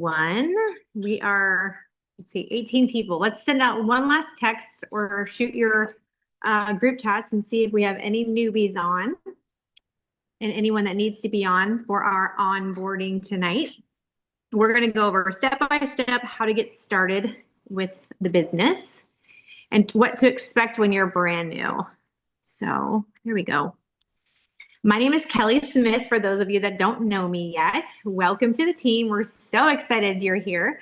One, we are, let's see, 18 people. Let's send out one last text or shoot your group chats and see if we have any newbies on and anyone that needs to be on for our onboarding tonight. We're going to go over step by step how to get started with the business and what to expect when you're brand new. So here we go. My name is Kelley Smith. For those of you that don't know me yet, welcome to the team. We're so excited you're here.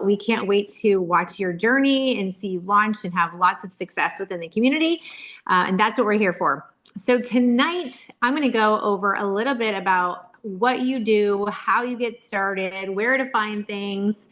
We can't wait to watch your journey and see you launch and have lots of success within the community. And that's what we're here for. So tonight, I'm going to go over a little bit about what you do, how you get started, where to find things,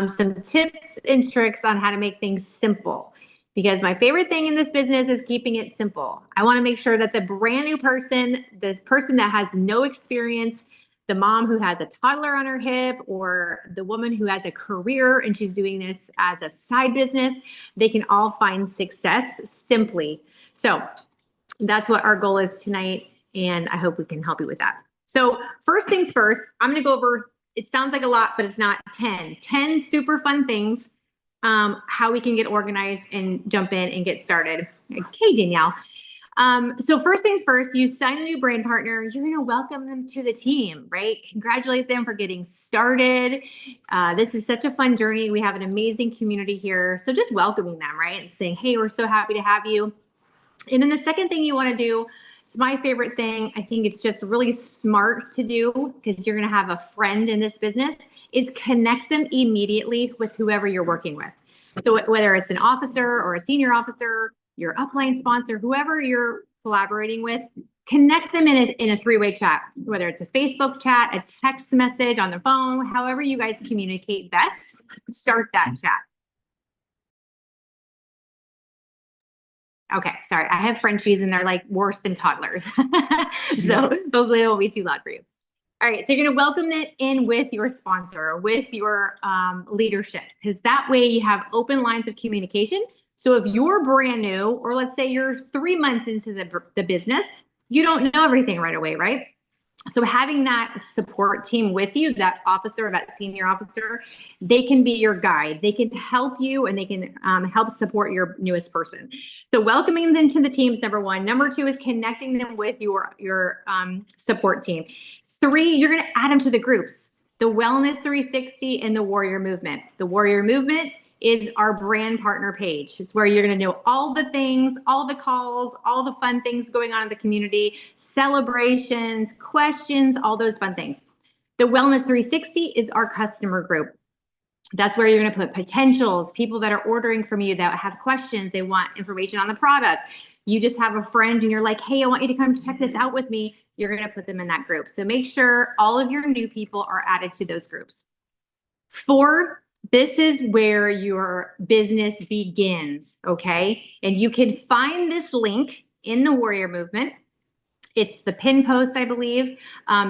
some tips and tricks on how to make things simple. Because my favorite thing in this business is keeping it simple. I want to make sure that the brand new person, this person that has no experience, the mom who has a toddler on her hip, or the woman who has a career and she's doing this as a side business, they can all find success simply. So that's what our goal is tonight, and I hope we can help you with that. So first things first, I'm going to go over, it sounds like a lot, but it's not, 10 super fun things, how we can get organized and jump in and get started. Okay, Danielle. So first things first, you sign a new brand partner, you're going to welcome them to the team, right? Congratulate them for getting started. This is such a fun journey. We have an amazing community here. So just welcoming them, right? And saying, hey, we're so happy to have you. And then the second thing you want to do, it's my favorite thing. I think it's just really smart to do because you're going to have a friend in this business, is connect them immediately with whoever you're working with. So whether it's an officer or a senior officer, your upline sponsor, whoever you're collaborating with, connect them in a three-way chat, whether it's a Facebook chat, a text message on the phone, however you guys communicate best, start that chat. Okay, sorry. I have Frenchies and they're like worse than toddlers. So hopefully it won't be too loud for you. All right, so you're going to welcome it in with your sponsor, with your leadership, because that way you have open lines of communication. So if you're brand new, or let's say you're 3 months into the business, you don't know everything right away, right? So having that support team with you, that officer, that senior officer, they can be your guide. They can help you and they can help support your newest person. So welcoming them to the team is number one. Number two is connecting them with your support team. 3, you're going to add them to the groups, the Wellness 360 and the Warrior Movement. The Warrior Movement is our brand partner page. It's where you're going to know all the things, all the calls, all the fun things going on in the community, celebrations, questions, all those fun things. The Wellness 360 is our customer group. That's where you're going to put potentials, people that are ordering from you that have questions, they want information on the product. You just have a friend and you're like, hey, I want you to come check this out with me. You're going to put them in that group. So make sure all of your new people are added to those groups. 4, this is where your business begins, okay? And you can find this link in the Warrior Movement. It's the pin post, I believe.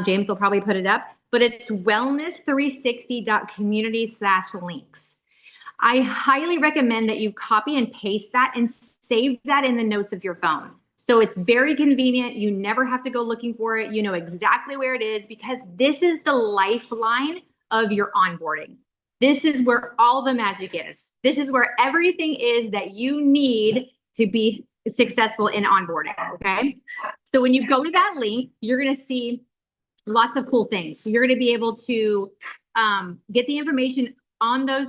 James will probably put it up, but it's wellness360.community/links. I highly recommend that you copy and paste that and save that in the notes of your phone. So it's very convenient. You never have to go looking for it. You know exactly where it is because this is the lifeline of your onboarding. This is where all the magic is. This is where everything is that you need to be successful in onboarding, okay? So when you go to that link, you're going to see lots of cool things. You're going to be able to get the information on those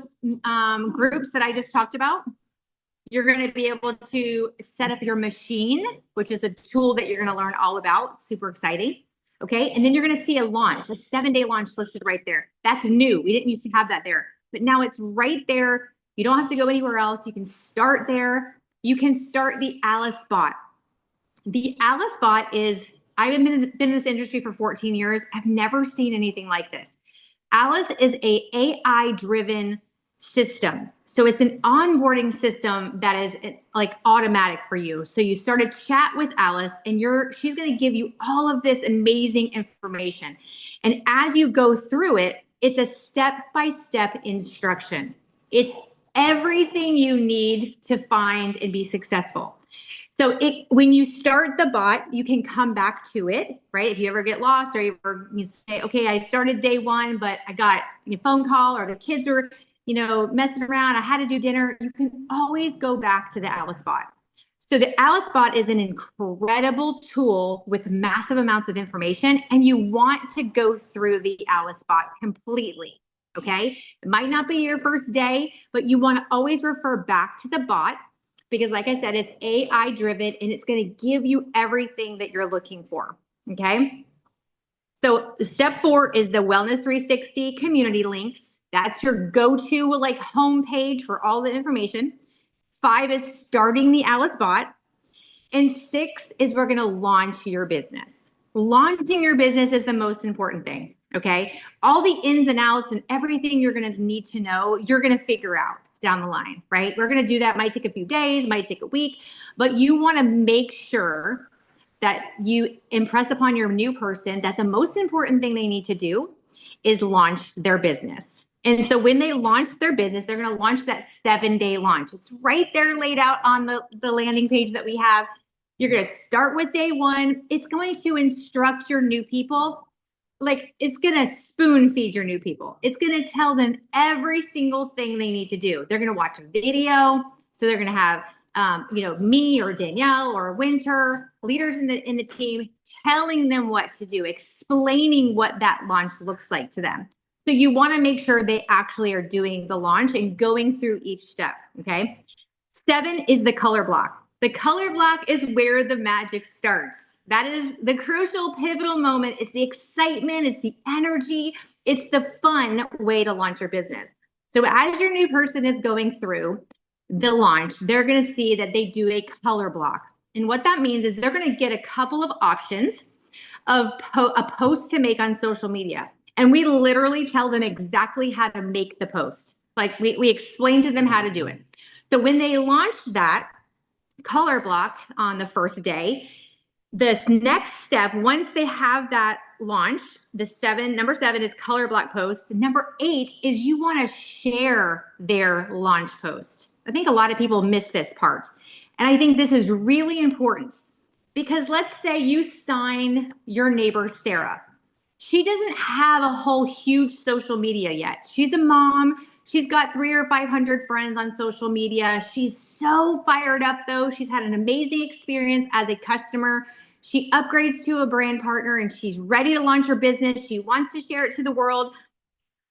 groups that I just talked about. You're going to be able to set up your machine, which is a tool that you're going to learn all about. Super exciting. Okay. And then you're going to see a launch, a 7-day launch listed right there. That's new. We didn't used to have that there, but now it's right there. You don't have to go anywhere else. You can start there. You can start the Alice bot. The Alice bot is, I've been in this industry for 14 years. I've never seen anything like this. Alice is a AI-driven system. So it's an onboarding system that is like automatic for you. So you start a chat with Alice and she's going to give you all of this amazing information. And as you go through it, it's a step-by-step instruction. It's everything you need to find and be successful. So when you start the bot, you can come back to it, right? If you ever get lost or you say, okay, I started day one, but I got a phone call or the kids were, messing around. I had to do dinner. You can always go back to the Alice bot. So the Alice bot is an incredible tool with massive amounts of information, and you want to go through the Alice bot completely, okay? It might not be your first day, but you want to always refer back to the bot because like I said, it's AI driven and it's going to give you everything that you're looking for, okay? So step 4 is the Wellness 360 community links. That's your go-to like homepage for all the information. 5 is starting the Alice bot. And 6 is we're going to launch your business. Launching your business is the most important thing, okay? All the ins and outs and everything you're going to need to know, you're going to figure out down the line, right? We're going to do that. Might take a few days, might take a week, but you want to make sure that you impress upon your new person that the most important thing they need to do is launch their business. And so when they launch their business, they're going to launch that 7-day launch. It's right there laid out on the landing page that we have. You're going to start with day 1. It's going to instruct your new people. Like it's going to spoon feed your new people. It's going to tell them every single thing they need to do. They're going to watch a video. So they're going to have me or Danielle or Winter, leaders in the team, telling them what to do, explaining what that launch looks like to them. So you want to make sure they actually are doing the launch and going through each step, okay? 7 is the color block. The color block is where the magic starts. That is the crucial, pivotal moment. It's the excitement, it's the energy, it's the fun way to launch your business. So as your new person is going through the launch, they're going to see that they do a color block. And what that means is they're going to get a couple of options of a post to make on social media. And we literally tell them exactly how to make the post. Like we explain to them how to do it. So when they launch that color block on the first day, the next step, once they have that launch, number 7 is color block post. Number 8 is you want to share their launch post. I think a lot of people miss this part. And I think this is really important because let's say you sign your neighbor, Sarah. She doesn't have a whole huge social media yet. She's a mom. She's got 300 or 500 friends on social media. She's so fired up though. She's had an amazing experience as a customer. She upgrades to a brand partner and she's ready to launch her business. She wants to share it to the world.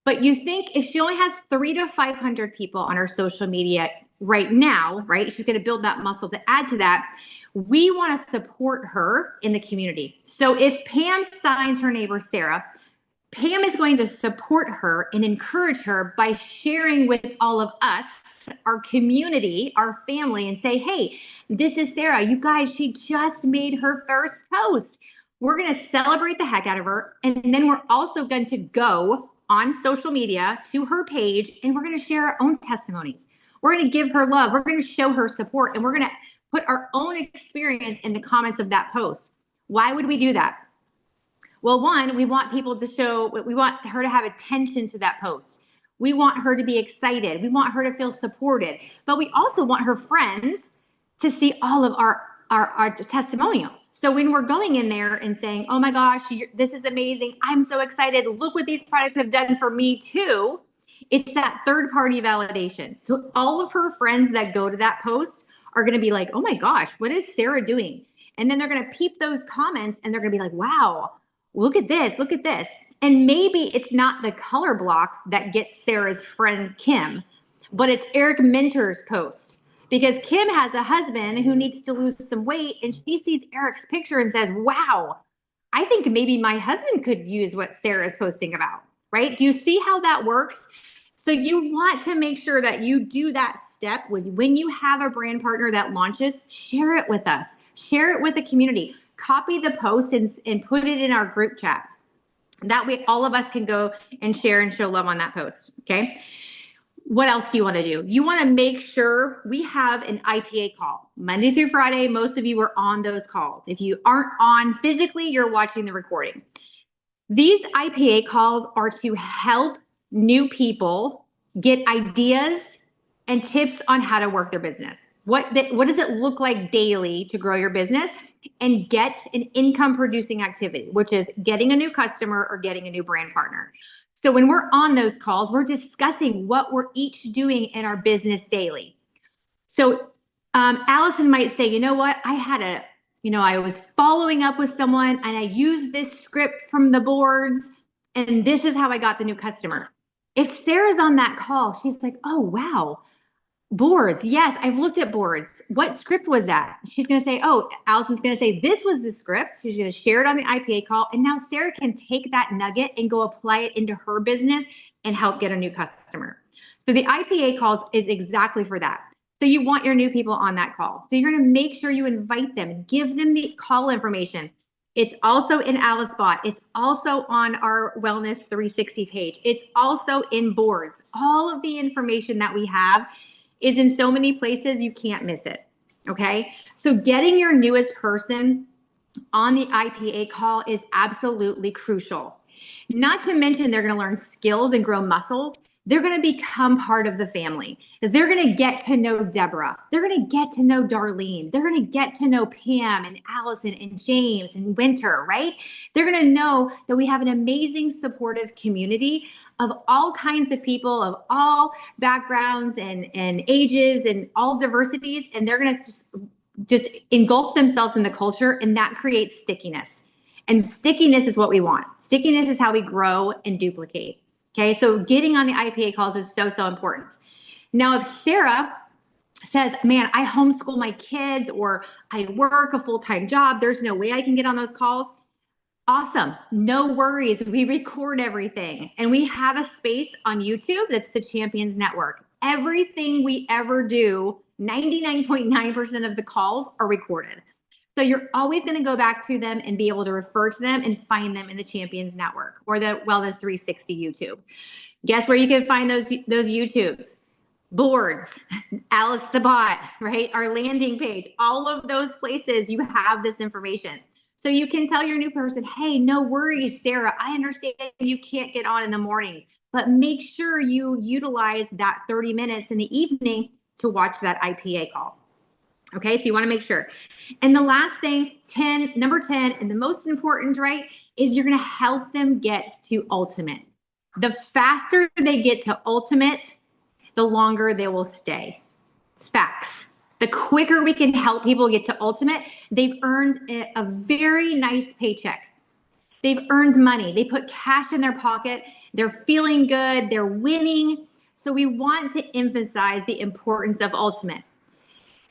But you think if she only has 300 to 500 people on her social media right now, right? She's going to build that muscle to add to that. We want to support her in the community. So if Pam signs her neighbor, Sarah, Pam is going to support her and encourage her by sharing with all of us, our community, our family, and say, hey, this is Sarah. You guys, she just made her first post. We're going to celebrate the heck out of her. And then we're also going to go on social media to her page and we're going to share our own testimonies. We're going to give her love. We're going to show her support and we're going to put our own experience in the comments of that post. Why would we do that? Well, one, we want people to we want her to have attention to that post. We want her to be excited. We want her to feel supported, but we also want her friends to see all of our testimonials. So when we're going in there and saying, oh my gosh, this is amazing. I'm so excited. Look what these products have done for me too. It's that third party validation. So all of her friends that go to that post are going to be like, oh my gosh, what is Sarah doing? And then they're going to peep those comments and they're going to be like, wow, look at this, look at this. And maybe it's not the color block that gets Sarah's friend Kim, but it's Eric Minter's post. Because Kim has a husband who needs to lose some weight and she sees Eric's picture and says, wow, I think maybe my husband could use what Sarah's posting about, right? Do you see how that works? So you want to make sure that you do that step when you have a brand partner that launches, share it with us, share it with the community, copy the post and put it in our group chat. That way all of us can go and share and show love on that post, okay? What else do you want to do? You want to make sure we have an IPA call. Monday through Friday, most of you are on those calls. If you aren't on physically, you're watching the recording. These IPA calls are to help new people get ideas and tips on how to work their business. what does it look like daily to grow your business and get an income producing activity, which is getting a new customer or getting a new brand partner. So when we're on those calls, we're discussing what we're each doing in our business daily. So Allison might say, you know what, I was following up with someone and I used this script from the boards and this is how I got the new customer. If Sarah's on that call, she's like, oh, wow, boards. Yes, I've looked at boards. What script was that? She's going to say, oh, Allison's going to say, this was the script. She's going to share it on the IPA call. And now Sarah can take that nugget and go apply it into her business and help get a new customer. So the IPA calls is exactly for that. So you want your new people on that call. So you're going to make sure you invite them, give them the call information. It's also in AliceBot. It's also on our Wellness 360 page. It's also in boards. All of the information that we have is in so many places, you can't miss it. Okay. So getting your newest person on the IPA call is absolutely crucial. Not to mention, they're going to learn skills and grow muscles. They're going to become part of the family. They're going to get to know Deborah. They're going to get to know Darlene. They're going to get to know Pam and Allison and James and Winter, right? They're going to know that we have an amazing supportive community of all kinds of people, of all backgrounds and ages and all diversities. And they're going to just engulf themselves in the culture, and that creates stickiness. And stickiness is what we want. Stickiness is how we grow and duplicate. Okay, so getting on the IPA calls is so, so important. Now, if Sarah says, man, I homeschool my kids or I work a full-time job, there's no way I can get on those calls. Awesome. No worries. We record everything. And we have a space on YouTube that's the Champions Network. Everything we ever do, 99.9% of the calls are recorded. So you're always going to go back to them and be able to refer to them and find them in the Champions Network or the Wellness 360 YouTube. Guess where you can find those YouTubes? Boards, Alice the Bot, right? Our landing page, all of those places you have this information. So you can tell your new person, hey, no worries, Sarah, I understand you can't get on in the mornings, but make sure you utilize that 30 minutes in the evening to watch that IPA call. Okay, so you want to make sure. And the last thing, number 10, and the most important, right, is you're going to help them get to ultimate. The faster they get to ultimate, the longer they will stay. It's facts. The quicker we can help people get to ultimate, they've earned a very nice paycheck. They've earned money. They put cash in their pocket. They're feeling good. They're winning. So we want to emphasize the importance of ultimate.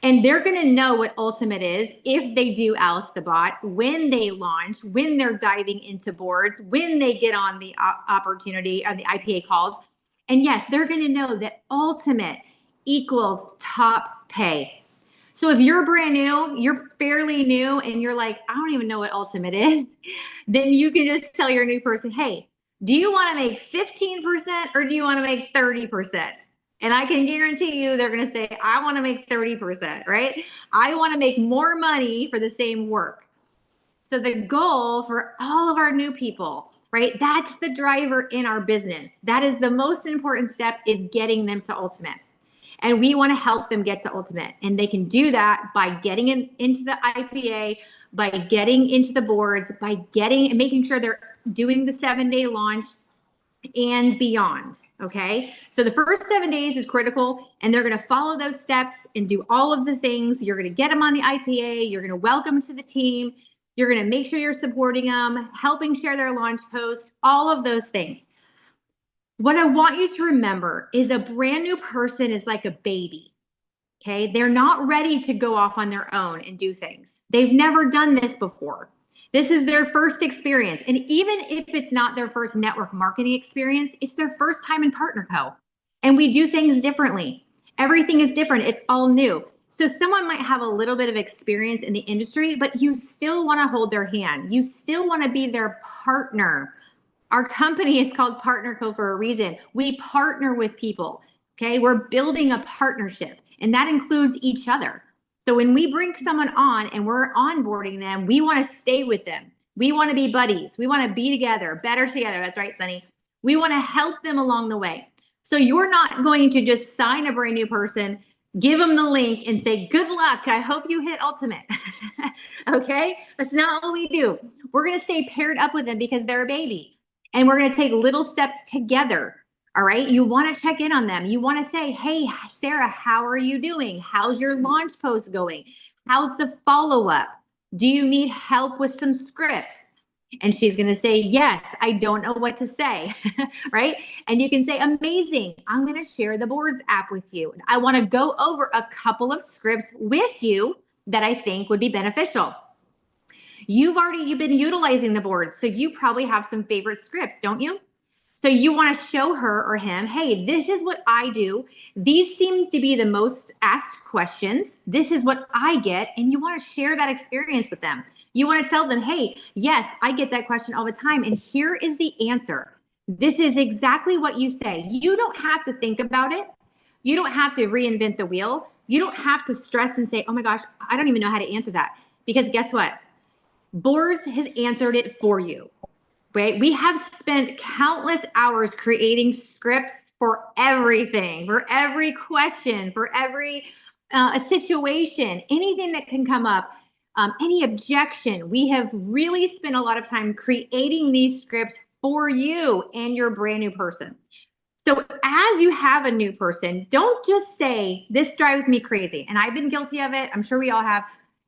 And they're going to know what ultimate is if they do Alice the Bot, when they launch, when they're diving into boards, when they get on the opportunity or the IPA calls. And yes, they're going to know that ultimate equals top pay. So if you're brand new, you're fairly new, and you're like, I don't even know what ultimate is, then you can just tell your new person, hey, do you want to make 15% or do you want to make 30%? And I can guarantee you they're going to say, I want to make 30%, right? I want to make more money for the same work. So the goal for all of our new people, right? That's the driver in our business. That is the most important step, is getting them to ultimate. And we want to help them get to ultimate. And they can do that by getting into the IPA, by getting into the boards, by making sure they're doing the 7-day launch and beyond. Okay. So the first 7 days is critical, and they're going to follow those steps and do all of the things. You're going to get them on the IPA. You're going to welcome them to the team. You're going to make sure you're supporting them, helping share their launch post, all of those things. What I want you to remember is a brand new person is like a baby. Okay. They're not ready to go off on their own and do things. They've never done this before. This is their first experience. And even if it's not their first network marketing experience, it's their first time in Partner Co. And we do things differently. Everything is different. It's all new. So someone might have a little bit of experience in the industry, but you still want to hold their hand. You still want to be their partner. Our company is called Partner Co for a reason. We partner with people. Okay. We're building a partnership, and that includes each other. So when we bring someone on and we're onboarding them, we want to stay with them. We want to be buddies. We want to be together, better together. That's right, Sunny. We want to help them along the way. So you're not going to just sign a brand new person, give them the link and say, good luck. I hope you hit ultimate. Okay. That's not what we do. We're going to stay paired up with them because they're a baby, and we're going to take little steps together. All right. You want to check in on them. You want to say, hey, Sarah, how are you doing? How's your launch post going? How's the follow-up? Do you need help with some scripts? And she's going to say, yes, I don't know what to say. Right. And you can say, amazing. I'm going to share the boards app with you. I want to go over a couple of scripts with you that I think would be beneficial. You've been utilizing the boards, so you probably have some favorite scripts, don't you? So you want to show her or him, hey, this is what I do. These seem to be the most asked questions. This is what I get. And you want to share that experience with them. You want to tell them, hey, yes, I get that question all the time. And here is the answer. This is exactly what you say. You don't have to think about it. You don't have to reinvent the wheel. You don't have to stress and say, oh my gosh, I don't even know how to answer that. Because guess what? Boards has answered it for you. Right? We have spent countless hours creating scripts for everything, for every question, for every a situation, anything that can come up, any objection. We have really spent a lot of time creating these scripts for you and your brand new person. So as you have a new person, don't just say, this drives me crazy. And I've been guilty of it. I'm sure we all have.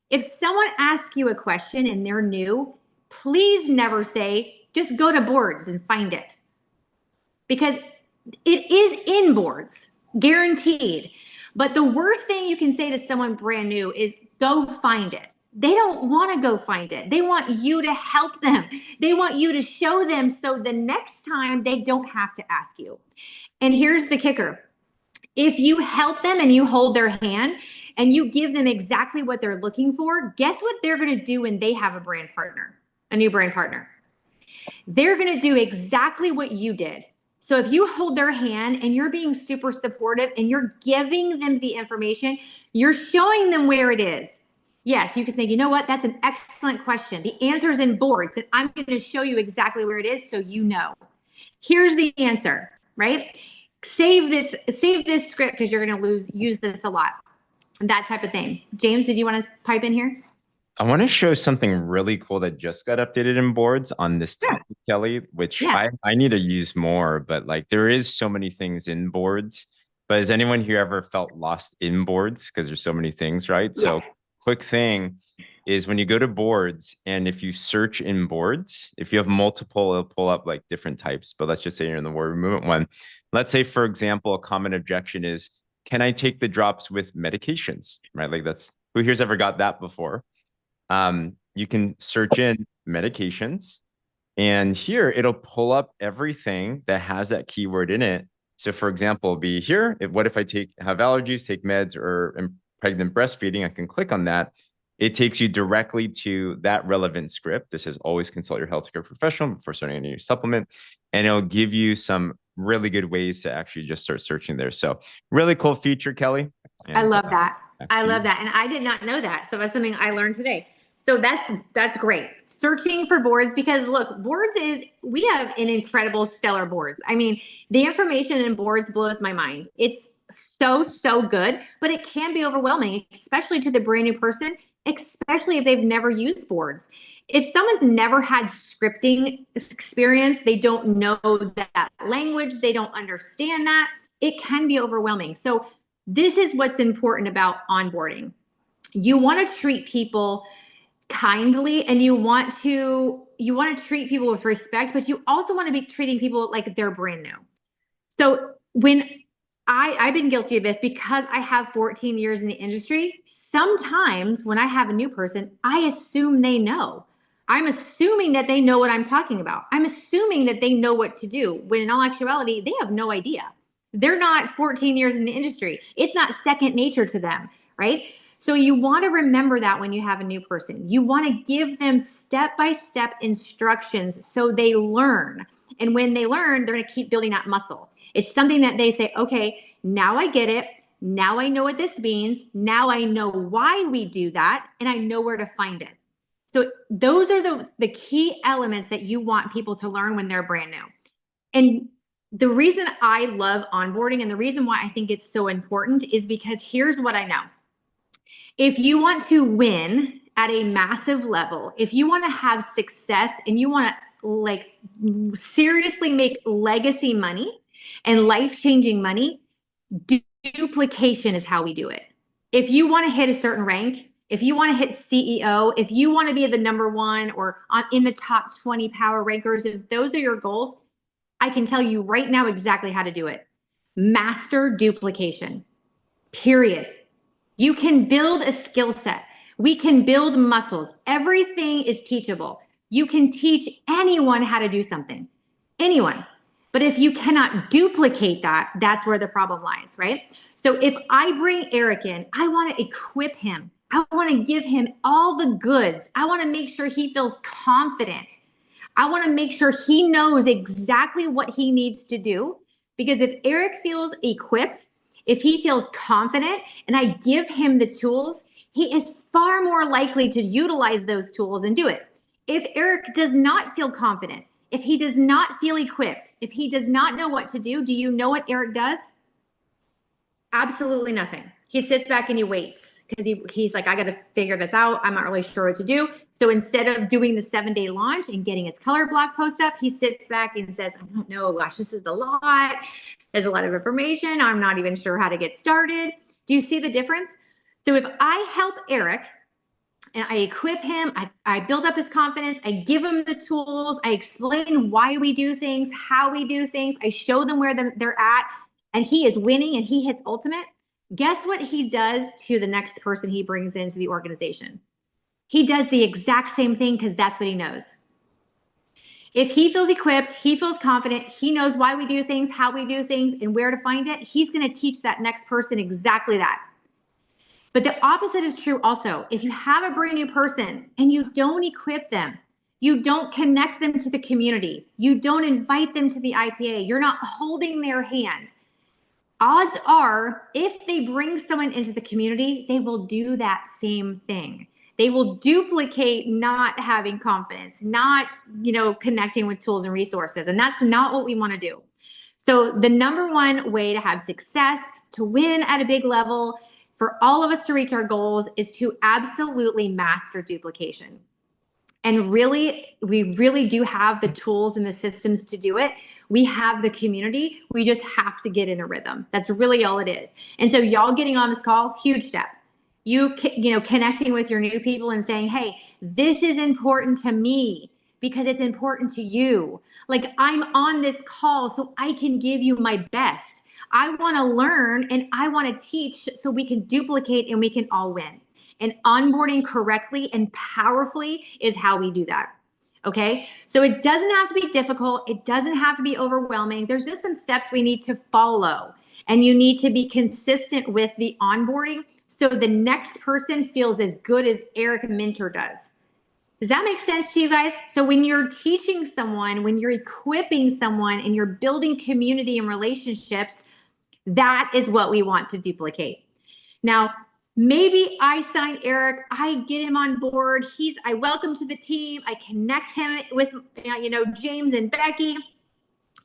If someone asks you a question and they're new, please never say, just go to boards and find it, because it is in boards, guaranteed. But the worst thing you can say to someone brand new is go find it. They don't want to go find it. They want you to help them. They want you to show them, so the next time they don't have to ask you. And here's the kicker. If you help them and you hold their hand and you give them exactly what they're looking for, guess what they're going to do when they have a new brand partner? They're going to do exactly what you did. So if you hold their hand and you're being super supportive and you're giving them the information, you're showing them where it is. Yes, you can say, you know what? That's an excellent question. The answer is in boards, and I'm going to show you exactly where it is so you know. Here's the answer, right? Save this script because you're going to use this a lot. That type of thing. James, did you want to pipe in here? I want to show something really cool that just got updated in boards on this topic, Kelley, which I need to use more, but like there is so many things in boards. But has anyone here ever felt lost in boards? Because there's so many things, right? Yes. So quick thing is when you go to boards and if you search in boards, if you have multiple, it'll pull up like different types. But let's just say you're in the word movement one. Let's say, for example, a common objection is, can I take the drops with medications, right? Like that's, who here's ever got that before? You can search in medications, and here it'll pull up everything that has that keyword in it. So for example, be here, what if I have allergies, take meds, or am pregnant breastfeeding? I can click on that. It takes you directly to that relevant script. This is always consult your healthcare professional before starting a new supplement. And it'll give you some really good ways to actually just start searching there. So really cool feature, Kelley. And, I love that. I love that. And I did not know that. So that's something I learned today. So that's great. Searching for boards, because look, we have an incredible stellar boards. I mean, the information in boards blows my mind. It's so good, but it can be overwhelming, especially to the brand new person, especially if they've never used boards. If someone's never had scripting experience, they don't know that language, they don't understand that, it can be overwhelming. So this is what's important about onboarding. You want to treat people kindly, and you want to treat people with respect, but you also want to be treating people like they're brand new. So when I've been guilty of this because I have 14 years in the industry. Sometimes when I have a new person, I assume they know. I'm assuming that they know what I'm talking about. I'm assuming that they know what to do, when in all actuality, they have no idea. They're not 14 years in the industry. It's not second nature to them, right? So you want to remember that when you have a new person. You want to give them step-by-step instructions so they learn. And when they learn, they're going to keep building that muscle. It's something that they say, okay, now I get it. Now I know what this means. Now I know why we do that, and I know where to find it. So those are the key elements that you want people to learn when they're brand new. And The reason I love onboarding and the reason why I think it's so important is because here's what I know. If you want to win at a massive level, if you want to have success and you want to like seriously make legacy money and life-changing money, duplication is how we do it. If you want to hit a certain rank, if you want to hit CEO, if you want to be the number one or in the top 20 power rankers, if those are your goals, I can tell you right now exactly how to do it. Master duplication, period. You can build a skill set. We can build muscles. Everything is teachable. You can teach anyone how to do something, anyone. But if you cannot duplicate that, that's where the problem lies, right? So if I bring Eric in, I want to equip him. I want to give him all the goods. I want to make sure he feels confident. I want to make sure he knows exactly what he needs to do. Because if Eric feels equipped, if he feels confident, and I give him the tools, he is far more likely to utilize those tools and do it. If Eric does not feel confident, if he does not feel equipped, if he does not know what to do you know what Eric does? Absolutely nothing. He sits back and he waits because he's like, I got to figure this out. I'm not really sure what to do. So instead of doing the 7-day launch and getting his color block post up, he sits back and says, I don't know, gosh, this is a lot. There's a lot of information. I'm not even sure how to get started. Do you see the difference? So if I help Eric and I equip him, I build up his confidence, I give him the tools, I explain why we do things, how we do things, I show them where they're at, and he is winning and he hits ultimate, guess what he does to the next person he brings into the organization? He does the exact same thing because that's what he knows. If he feels equipped, he feels confident, he knows why we do things, how we do things, and where to find it, he's going to teach that next person exactly that. But the opposite is true also. If you have a brand new person and you don't equip them, you don't connect them to the community, you don't invite them to the IPA, you're not holding their hand, odds are if they bring someone into the community, they will do that same thing. They will duplicate not having confidence, not, connecting with tools and resources. And that's not what we want to do. So the number one way to have success, to win at a big level, for all of us to reach our goals is to absolutely master duplication. And really, we really do have the tools and the systems to do it. We have the community. We just have to get in a rhythm. That's really all it is. And so y'all getting on this call, huge step. You connecting with your new people and saying, hey, this is important to me because it's important to you. Like, I'm on this call so I can give you my best. I want to learn and I want to teach so we can duplicate and we can all win. And onboarding correctly and powerfully is how we do that. Okay. So it doesn't have to be difficult. It doesn't have to be overwhelming. There's just some steps we need to follow, and you need to be consistent with the onboarding so the next person feels as good as Eric Minter does. Does that make sense to you guys? So when you're teaching someone, when you're equipping someone and you're building community and relationships, that is what we want to duplicate. Now, maybe I sign Eric, I get him on board. I welcome to the team. I connect him with, James and Becky.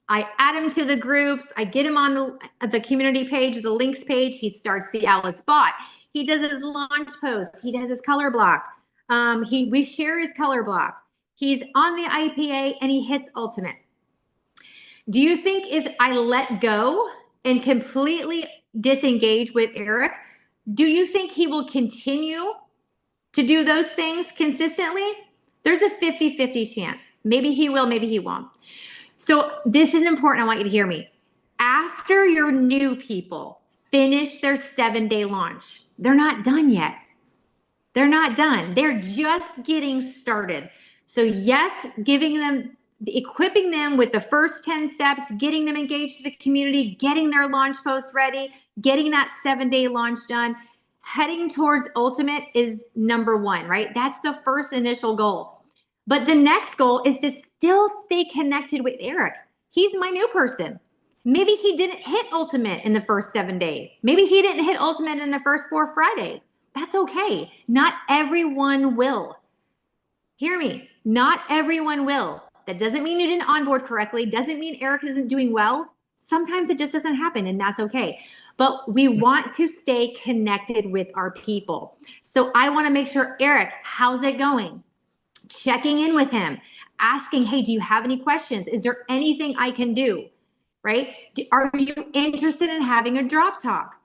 I add him to the groups. I get him on the community page, the links page. He starts the Alice bot. He does his launch post. He does his color block. We share his color block. He's on the IPA and he hits ultimate. Do you think if I let go and completely disengage with Eric, do you think he will continue to do those things consistently? There's a 50-50 chance. Maybe he will, maybe he won't. So this is important. I want you to hear me. After your new people finish their 7-day launch, they're not done yet. They're not done. They're just getting started. So yes, equipping them with the first 10 steps, getting them engaged to the community, getting their launch posts ready, getting that 7-day launch done, heading towards ultimate is number one, right? That's the first initial goal. But the next goal is to still stay connected with Eric. He's my new person. Maybe he didn't hit ultimate in the first 7 days. Maybe he didn't hit ultimate in the first 4 Fridays. That's okay. Not everyone will. Hear me. Not everyone will. That doesn't mean you didn't onboard correctly. Doesn't mean Eric isn't doing well. Sometimes it just doesn't happen, and that's okay. But we want to stay connected with our people. So I want to make sure, Eric, how's it going? Checking in with him, asking, hey, do you have any questions? Is there anything I can do? Right? Are you interested in having a drop talk?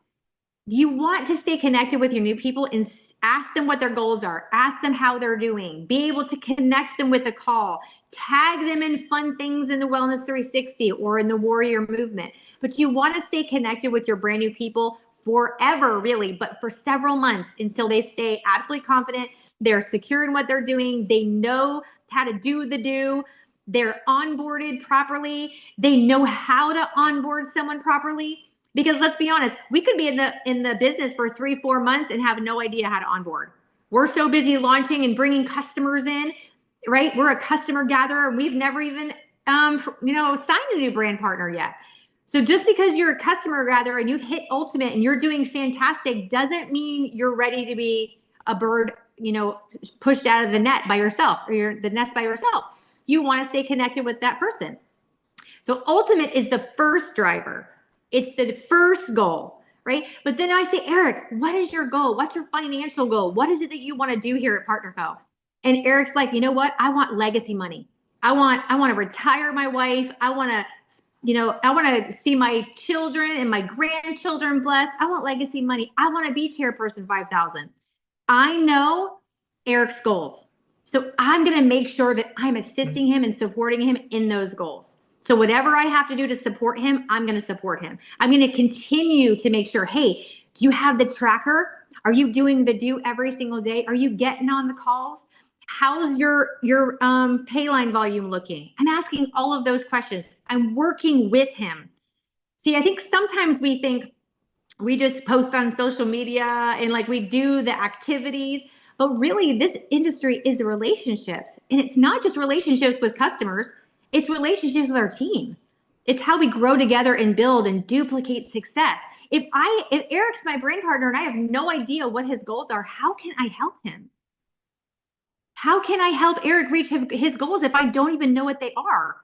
You want to stay connected with your new people and ask them what their goals are. Ask them how they're doing. Be able to connect them with a call. Tag them in fun things in the Wellness 360 or in the Warrior Movement. But you want to stay connected with your brand new people forever, really, but for several months until they stay absolutely confident. They're secure in what they're doing. They know how to do the do. They're onboarded properly. They know how to onboard someone properly. Because let's be honest, we could be in the business for 3-4 months and have no idea how to onboard. We're so busy launching and bringing customers in, right? We're a customer gatherer. We've never even, signed a new brand partner yet. So just because you're a customer gatherer and you've hit ultimate and you're doing fantastic doesn't mean you're ready to be a bird, pushed out of the net by yourself or the nest by yourself. You want to stay connected with that person. So ultimate is the first driver. It's the first goal, right? But then I say, Eric, what is your goal? What's your financial goal? What is it that you want to do here at Partner Co? And Eric's like, you know what? I want legacy money. I want to retire my wife. I want to see my children and my grandchildren blessed. I want legacy money. I want to be chairperson 5,000. I know Eric's goals. So I'm going to make sure that I'm assisting him and supporting him in those goals. So whatever I have to do to support him, I'm going to support him. I'm going to continue to make sure, hey, do you have the tracker? Are you doing the do every single day? Are you getting on the calls? How's your pay line volume looking? I'm asking all of those questions. I'm working with him. See, I think sometimes we think we just post on social media and like we do the activities, but really this industry is the relationships. And it's not just relationships with customers. It's relationships with our team. It's how we grow together and build and duplicate success. If Eric's my brand partner and I have no idea what his goals are, how can I help him? How can I help Eric reach his goals if I don't even know what they are?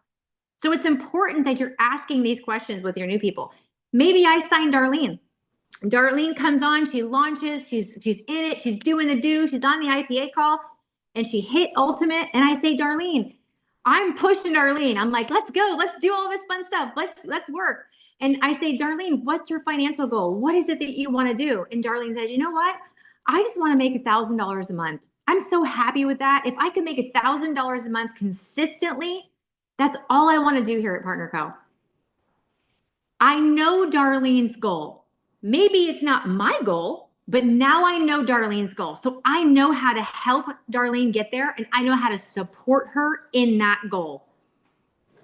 So it's important that you're asking these questions with your new people. Maybe I signed Darlene. Darlene comes on, she launches, she's in it, she's doing the do, she's on the IPA call, and she hit ultimate. And I say, Darlene, I'm pushing Darlene. I'm like, let's go. Let's do all this fun stuff. Let's work. And I say, Darlene, what's your financial goal? What is it that you want to do? And Darlene says, you know what? I just want to make $1,000 a month. I'm so happy with that. If I can make $1,000 a month consistently, that's all I want to do here at Partner Co. I know Darlene's goal. Maybe it's not my goal, but now I know Darlene's goal. So I know how to help Darlene get there, and I know how to support her in that goal.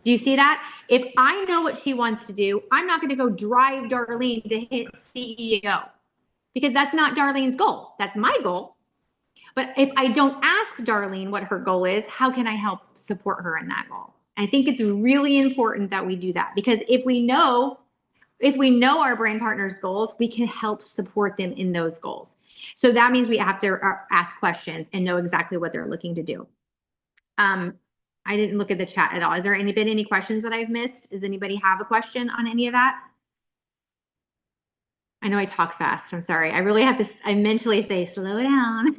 Do you see that? If I know what she wants to do, I'm not going to go drive Darlene to hit CEO because that's not Darlene's goal. That's my goal. But if I don't ask Darlene what her goal is, how can I help support her in that goal? I think it's really important that we do that because if we know our brand partners' goals, we can help support them in those goals. So that means we have to ask questions and know exactly what they're looking to do. I didn't look at the chat at all. Has there been any questions that I've missed? Does anybody have a question on any of that? I know I talk fast. I'm sorry. I really have to, I mentally say, slow down.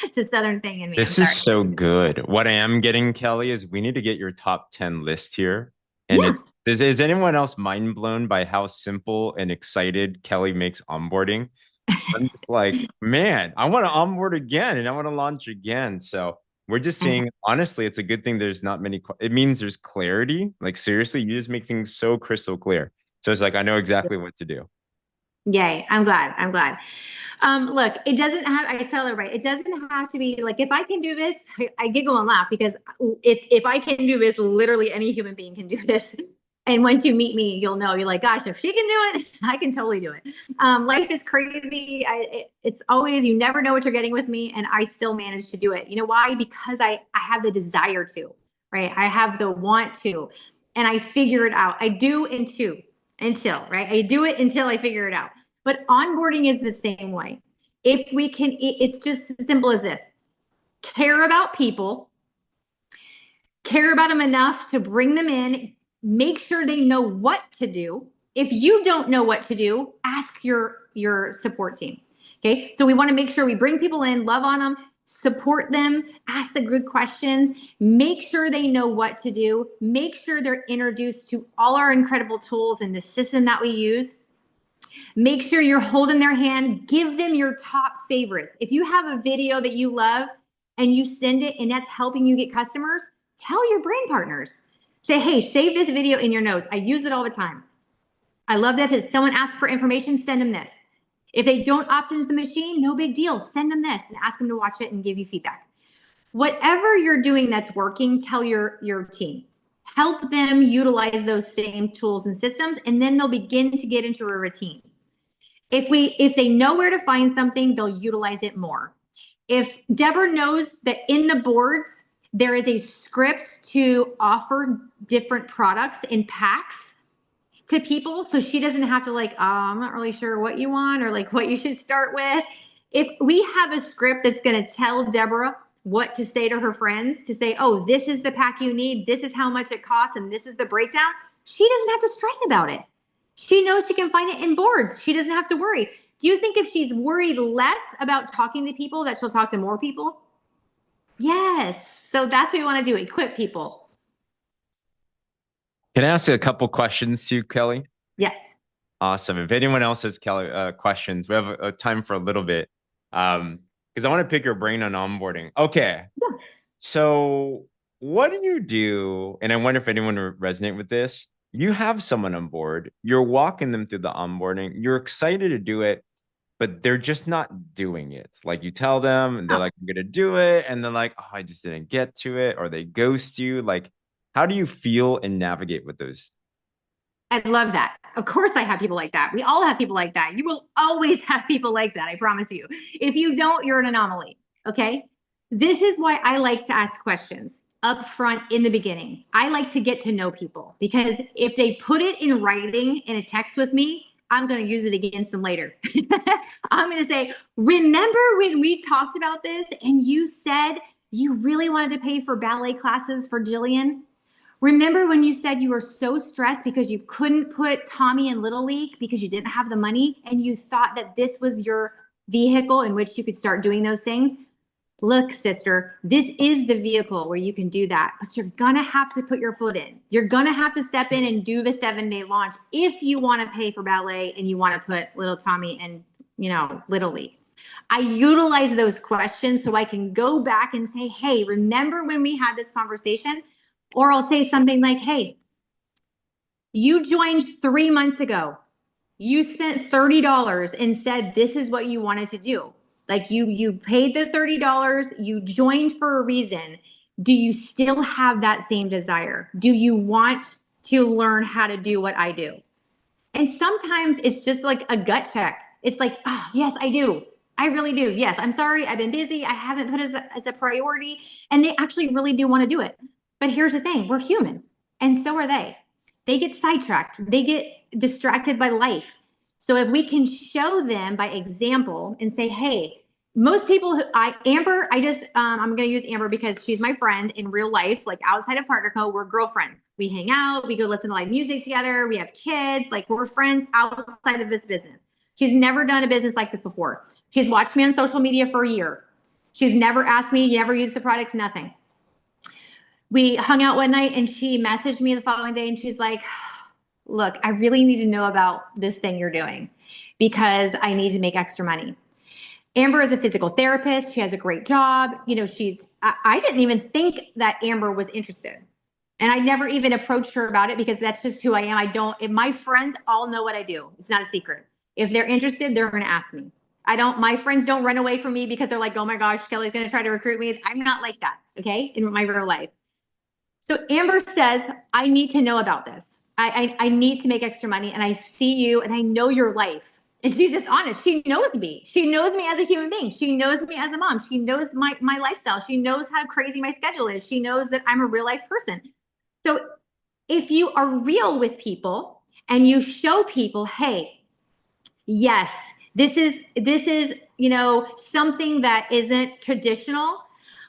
It's a Southern thing in me. This is so good. What I am getting, Kelley, is we need to get your top 10 list here. And is anyone else mind blown by how simple and excited Kelley makes onboarding? I'm just like, man, I want to onboard again and I want to launch again. So we're just seeing, honestly, it's a good thing there's not many, it means there's clarity. Like seriously, you just make things so crystal clear. So it's like, I know exactly what to do. Yay. I'm glad. Look, it doesn't have, I tell her, right. It doesn't have to be like, if I can do this, I giggle and laugh because if I can do this, literally any human being can do this. And once you meet me, you'll know, you're like, gosh, if she can do it, I can totally do it. Life is crazy. It's always, you never know what you're getting with me. And I still manage to do it. You know why? Because I have the desire to, right? I have the want to, and I figure it out. I do until, right? I do it until I figure it out. But onboarding is the same way. If we can, it's just as simple as this. Care about people, care about them enough to bring them in, make sure they know what to do, If you don't know what to do, ask your support team. Okay. So we want to make sure we bring people in, love on them, support them, ask the good questions, make sure they know what to do, make sure they're introduced to all our incredible tools and the system that we use. Make sure you're holding their hand, give them your top favorites. If you have a video that you love and you send it and that's helping you get customers, tell your brand partners. Say, hey, save this video in your notes. I use it all the time. I love that. If someone asks for information, send them this. If they don't opt into the machine, no big deal. Send them this and ask them to watch it and give you feedback. Whatever you're doing that's working, tell your team. Help them utilize those same tools and systems, and then they'll begin to get into a routine. If they know where to find something, they'll utilize it more. If Deborah knows that in the boards, there is a script to offer different products in packs to people, so she doesn't have to like, oh, I'm not really sure what you want or like what you should start with. If we have a script that's going to tell Deborah what to say to her friends, to say, oh, this is the pack you need, this is how much it costs, and this is the breakdown, she doesn't have to stress about it. She knows she can find it in boards. She doesn't have to worry. Do you think if she's worried less about talking to people that she'll talk to more people? Yes. So that's what we want to do, equip people. Can I ask a couple questions to you, Kelley? Yes. Awesome. If anyone else has questions, we have time for a little bit. Because I want to pick your brain on onboarding. Okay. Yeah. So what do you do? And I wonder if anyone will resonate with this. You have someone on board, you're walking them through the onboarding, you're excited to do it, but they're just not doing it. Like you tell them and they're like, I'm going to do it. And they're like, oh, I just didn't get to it. Or they ghost you. Like, how do you feel and navigate with those? I love that. Of course I have people like that. We all have people like that. You will always have people like that. I promise you. If you don't, you're an anomaly. Okay. This is why I like to ask questions up front in the beginning. I like to get to know people because if they put it in writing in a text with me, I'm going to use it against them later. I'm going to say, remember when we talked about this and you said you really wanted to pay for ballet classes for Jillian? Remember when you said you were so stressed because you couldn't put Tommy in Little League because you didn't have the money and you thought that this was your vehicle in which you could start doing those things? Look, sister, this is the vehicle where you can do that, but you're going to have to put your foot in. You're going to have to step in and do the 7-day launch if you want to pay for ballet and you want to put little Tommy in, Little League. I utilize those questions so I can go back and say, hey, remember when we had this conversation? Or I'll say something like, hey, you joined 3 months ago. You spent $30 and said this is what you wanted to do. Like you paid the $30, you joined for a reason. Do you still have that same desire? Do you want to learn how to do what I do? And sometimes it's just like a gut check. It's like, oh, yes, I do. I really do. Yes, I'm sorry. I've been busy. I haven't put it as a priority. And they actually really do want to do it. But here's the thing, we're human, and so are they. They get sidetracked. They get distracted by life. So if we can show them by example and say, hey, most people, Amber, I'm going to use Amber because she's my friend in real life, like outside of PartnerCo, we're girlfriends. We hang out, we go listen to live music together. We have kids, like we're friends outside of this business. She's never done a business like this before. She's watched me on social media for a year. She's never asked me, you never used the products, nothing. We hung out one night and she messaged me the following day and she's like, look, I really need to know about this thing you're doing because I need to make extra money. Amber is a physical therapist. She has a great job. I didn't even think that Amber was interested. And I never even approached her about it because that's just who I am. If my friends all know what I do. It's not a secret. If they're interested, they're going to ask me. My friends don't run away from me because they're like, oh my gosh, Kelley's going to try to recruit me. I'm not like that. Okay. In my real life. So Amber says, I need to know about this. I need to make extra money and I see you and I know your life. And she's just honest. She knows me. She knows me as a human being. She knows me as a mom. She knows my lifestyle. She knows how crazy my schedule is. She knows that I'm a real life person. So if you are real with people and you show people, hey, yes, this is, something that isn't traditional.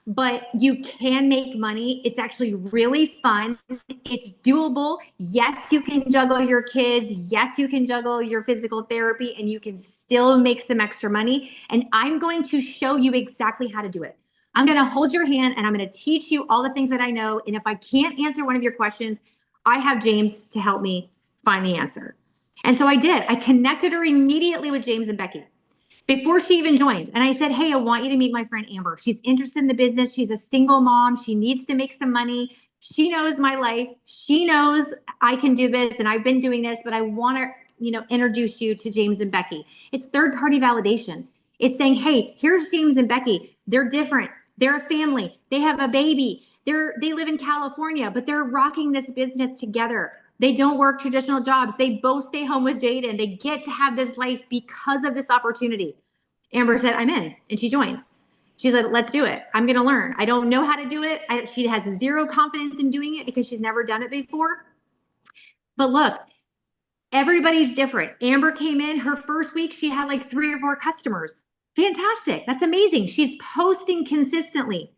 but you can make money. It's actually really fun. It's doable. Yes, you can juggle your kids. Yes, you can juggle your physical therapy, and you can still make some extra money. And I'm going to show you exactly how to do it. I'm going to hold your hand and I'm going to teach you all the things that I know. And if I can't answer one of your questions, I have James to help me find the answer. And so I did. I connected her immediately with James and Becky before she even joined. And I said, hey, I want you to meet my friend Amber. She's interested in the business. She's a single mom. She needs to make some money. She knows my life. She knows I can do this and I've been doing this, but I want to, introduce you to James and Becky. It's third party validation. It's saying, hey, here's James and Becky. They're different. They're a family. They have a baby. They live in California, but they're rocking this business together. They don't work traditional jobs. They both stay home with Jaden. They get to have this life because of this opportunity. Amber said, I'm in. And she joined. She's like, let's do it. I'm going to learn. I don't know how to do it. She has zero confidence in doing it because she's never done it before. But look, everybody's different. Amber came in her first week. She had like 3 or 4 customers. Fantastic. That's amazing. She's posting consistently.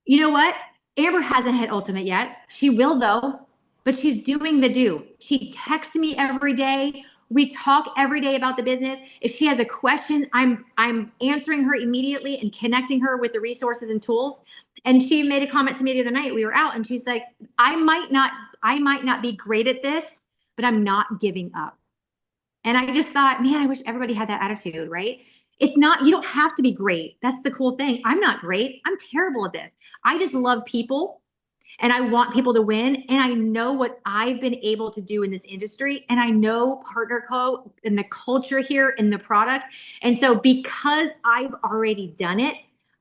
You know what? Amber hasn't hit ultimate yet. She will though. But she's doing the do. She texts me every day. We talk every day about the business. If she has a question, I'm answering her immediately and connecting her with the resources and tools. And she made a comment to me the other night. We were out and she's like, I might not be great at this, but I'm not giving up. And I just thought, man, I wish everybody had that attitude, right? It's not, you don't have to be great. That's the cool thing. I'm not great. I'm terrible at this. I just love people. And I want people to win. And I know what I've been able to do in this industry. And I know Partner Co. and the culture here and the products. And so because I've already done it,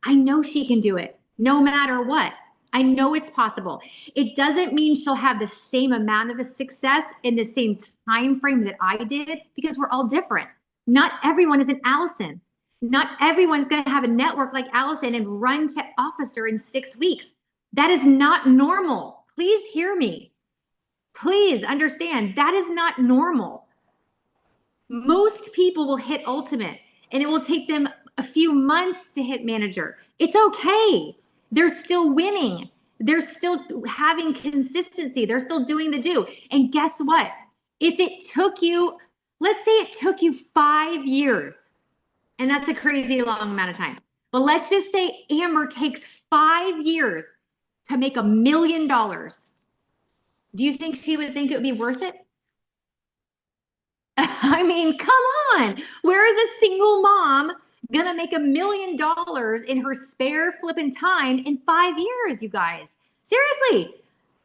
I know she can do it no matter what. I know it's possible. It doesn't mean she'll have the same amount of a success in the same time frame that I did because we're all different. Not everyone is an Allison. Not everyone's going to have a network like Allison and run to officer in 6 weeks. That is not normal. Please hear me. Please understand that is not normal. Most people will hit ultimate and it will take them a few months to hit manager. It's okay. They're still winning. They're still having consistency. They're still doing the do. And guess what? If it took you, let's say it took you 5 years, and that's a crazy long amount of time. But let's just say Amber takes 5 years to make $1 million. Do you think she would think it would be worth it? I mean, come on. Where is a single mom gonna make $1 million in her spare flipping time in 5 years, you guys? Seriously.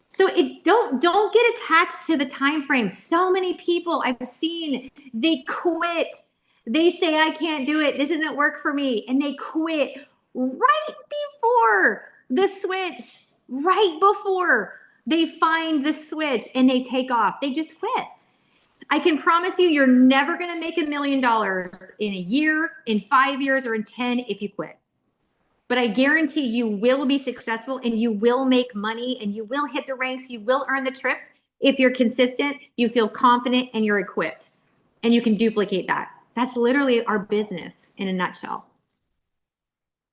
So don't get attached to the time frame. So many people I've seen, they quit. They say, I can't do it. This doesn't work for me. And they quit right before the switch, right before they find the switch and they take off. They just quit. I can promise you, you're never going to make $1 million in a year, in 5 years, or in 10 if you quit. But I guarantee you will be successful and you will make money and you will hit the ranks. You will earn the trips if you're consistent, you feel confident, and you're equipped. And you can duplicate that. That's literally our business in a nutshell.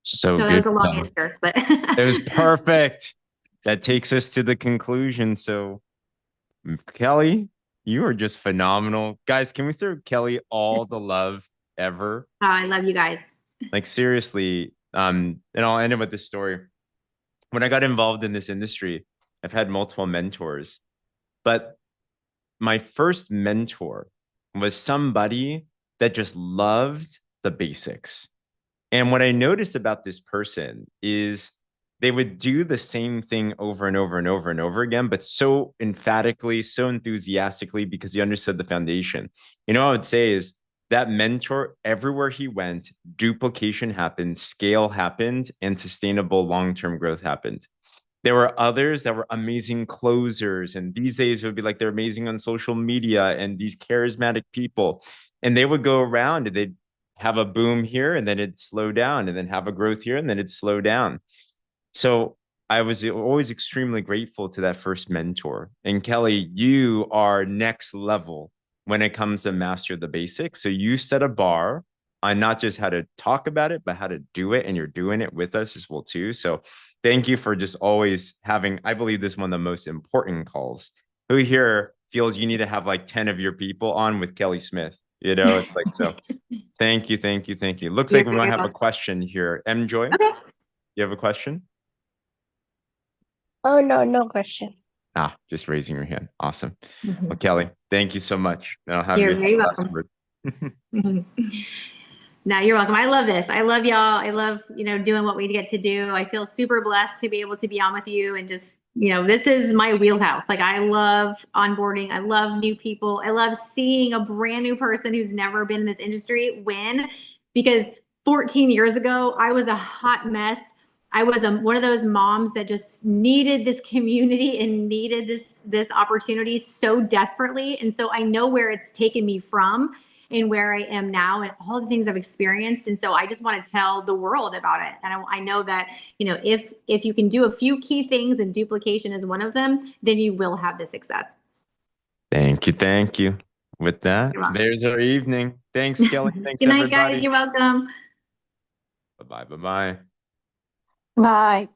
So that good was a long stuff. answer, but It was perfect. That takes us to the conclusion. So, Kelley, you are just phenomenal. Guys, can we throw Kelley all the love ever? Oh, I love you guys. Like seriously, and I'll end it with this story. When I got involved in this industry, I've had multiple mentors, but my first mentor was somebody that just loved the basics. And what I noticed about this person is they would do the same thing over and over and over and over again, but so emphatically, so enthusiastically because he understood the foundation. You know, what I would say is that mentor, everywhere he went, duplication happened, scale happened, and sustainable long-term growth happened. There were others that were amazing closers. And these days it would be like they're amazing on social media and these charismatic people. And they would go around and they'd have a boom here and then it'd slow down and then have a growth here and then it'd slow down. So I was always extremely grateful to that first mentor. And Kelley, you are next level when it comes to master the basics. So you set a bar. on not just how to talk about it, but how to do it. And you're doing it with us as well too. So thank you for just always having, I believe this is one of the most important calls. Who here feels you need to have like 10 of your people on with Kelley Smith? You know, it's like, so thank you, thank you, thank you. Looks like we might have a question here. M Joy, Okay. you have a question? Oh, no, no question. Ah, just raising your hand. Awesome. Mhm. Well, Kelley, thank you so much. And I'll have You're you very last welcome. word. No, you're welcome. I love this. I love y'all. I love, doing what we get to do. I feel super blessed to be able to be on with you and just, this is my wheelhouse. Like I love onboarding. I love new people. I love seeing a brand new person who's never been in this industry win, because 14 years ago, I was a hot mess. I was one of those moms that just needed this community and needed this opportunity so desperately. And so I know where it's taken me from and where I am now and all the things I've experienced. And so I just want to tell the world about it. And I know that, if you can do a few key things and duplication is one of them, then you will have the success. Thank you. Thank you. With that, there's our evening. Thanks, Kelley. Thanks, Good night, everybody. guys. You're welcome. Bye-bye. Bye-bye. Bye.